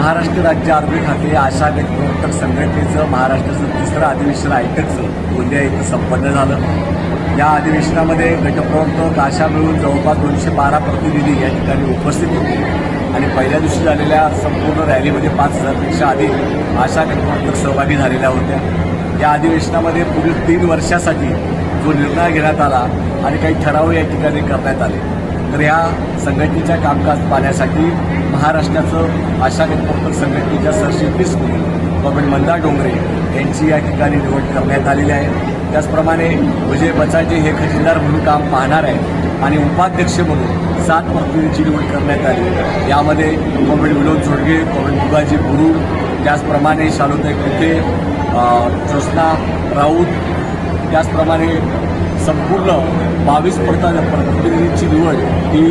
महाराष्ट्र राज्य आरोग्य खाते आशा गटप्रवर्तक संघटनेचं महाराष्ट्राचं तिसरं अधिवेशन आयटकचं गोंदिया इथं संपन्न झालं। या अधिवेशनामध्ये गटप्रवर्तक आशा मिळून जवळपास 212 प्रतिनिधी या ठिकाणी उपस्थित होते आणि पहिल्या दिवशी झालेल्या संपूर्ण रॅलीमध्ये 5000पेक्षा अधिक आशा गटप्रवर्तक सहभागी झालेल्या होत्या। या अधिवेशनामध्ये पुढील 3 वर्षासाठी जो निर्णय घेण्यात आला आणि काही ठराव या ठिकाणी करण्यात आले, तर या संघटनेच्या कामकाज पाहण्यासाठी महाराष्ट्राचं आशा गटप्रवर्तक संघटनेच्या सरचिटणीस म्हणून कॉम्रेड मंदार डोंगरे यांची या ठिकाणी निवड करण्यात आलेली आहे। त्याचप्रमाणे विजय बचाटे हे खजिनदार म्हणून काम पाहणार आहेत आणि उपाध्यक्ष म्हणून 7 प्रतिनिधींची निवड करण्यात आली। यामध्ये कॉम्रेड विनोद जोडगे, कॉम्रेड मुगाजी बुरुड, त्याचप्रमाणे शालुताई कुठे, ज्योत्स्ना राऊत, त्याचप्रमाणे संपूर्ण 22 प्रतिनिधींची निवड ही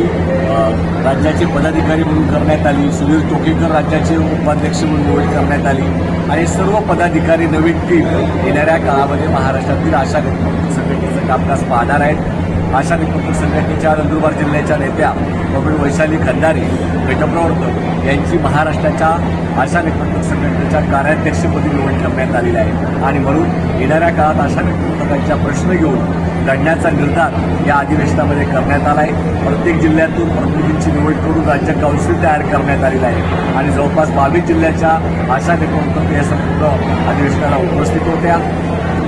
राज्याचे पदाधिकारी म्हणून करण्यात आली। सुधीर टोकेकर राज्याचे उपाध्यक्ष म्हणून निवड करण्यात आली आणि सर्व पदाधिकारी नवीन टीम येणाऱ्या काळामध्ये महाराष्ट्रातील आशा गटप्रवर्तक संघटनेचं कामकाज पाहणार आहेत। आशा गटप्रवर्तक संघटनेच्या नंदुरबार जिल्ह्याच्या नेत्या कॉम्रेड वैशाली खंदारे गटप्रवर्तक यांची महाराष्ट्राच्या आशा गटप्रवर्तक संघटनेच्या कार्याध्यक्षपदी निवड करण्यात आलेली आहे आणि म्हणून येणाऱ्या काळात आशा गटप्रवर्तकांच्या प्रश्न घेऊन लढण्याचा निर्धार या अधिवेशनामध्ये करण्यात आला आहे। प्रत्येक जिल्ह्यातून प्रतिनिधींची निवड करून राज्य काउन्सिल तयार करण्यात आलेलं आहे आणि जवळपास 22 जिल्ह्याच्या आशा गटप्रवर्तक या संपूर्ण अधिवेशनाला उपस्थित होत्या।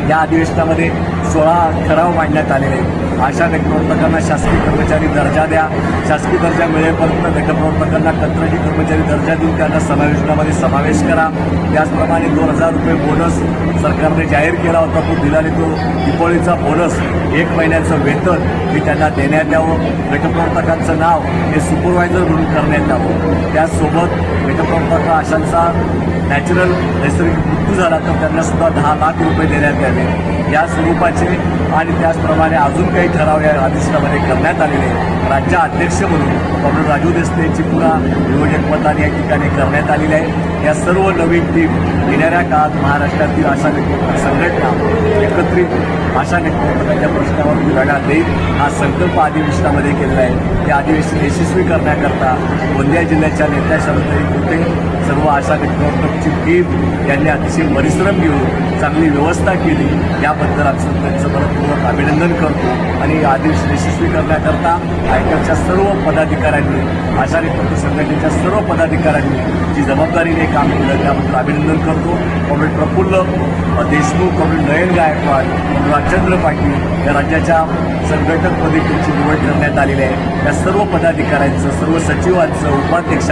या अधिवेशनामध्ये 16 ठराव मांडण्यात आलेले आहेत। आशा गटप्रवर्तकांना शासकीय कर्मचारी दर्जा द्या, शासकीय दर्जा मिळेपर्यंत गटप्रवर्तकांना कंत्राटी कर्मचारी दर्जा देऊन त्यांना समावेशनामध्ये समावेश करा। त्याचप्रमाणे 2000 रुपये बोनस सरकारने जाहीर केला होता, तो दिला नाही, तो दिवाळीचा बोनस 1 महिन्याचं वेतन हे त्यांना देण्यात यावं। गटप्रवर्तकांचं नाव हे सुपरवायझर म्हणून करण्यात यावं। त्याचसोबत गटप्रवर्तक आशांचा नैसर्गिक मृत्यू झाला तर त्यांना सुद्धा 10 लाख रुपये देण्यात यावे, या स्वरूपाचे आणि त्याचप्रमाणे अजून काही ठराव या अधिवेशनामध्ये करण्यात आलेले आहेत। राज्य अध्यक्ष म्हणून कॉम्रेड राजू देसले यांची पुन्हा निवड मताने या ठिकाणी करण्यात आलेली आहे। या सर्व नवीन टीम येणाऱ्या काळात महाराष्ट्रातील आशा गटप्रवर्तक संघटना एकत्रित आशा गटप्रवर्तकांच्या प्रश्नावर लढा देईल हा संकल्प अधिवेशनामध्ये केलेला आहे। या अधिवेशन यशस्वी करण्याकरता गोंदिया जिल्ह्याच्या नेत्या शालुताई कुठे, सर्व आशा गटप्रवर्तकची टीम यांनी अतिशय परिश्रम घेऊन चांगली व्यवस्था केली, याबद्दल आम्ही त्यांचं मनपूर्वक अभिनंदन करतो आणि अधिवेशन यशस्वी करण्याकरता आयटकच्या सर्व पदाधिकाऱ्यांनी, आशा गटप्रवर्तक संघटनेच्या सर्व पदाधिकाऱ्यांनी जी जबाबदारीने काम केलं त्याबद्दल अभिनंदन करतो। कॉम्रेड प्रफुल्ल देशमुख, कॉम्रेड नयन गायकवाड, कॉम्रेड राजेंद्र पाटील या राज्याच्या संघटकपदी त्यांची निवड करण्यात आलेली आहे। या सर्व पदाधिकाऱ्यांचं, सर्व सचिवांचं, उपाध्यक्ष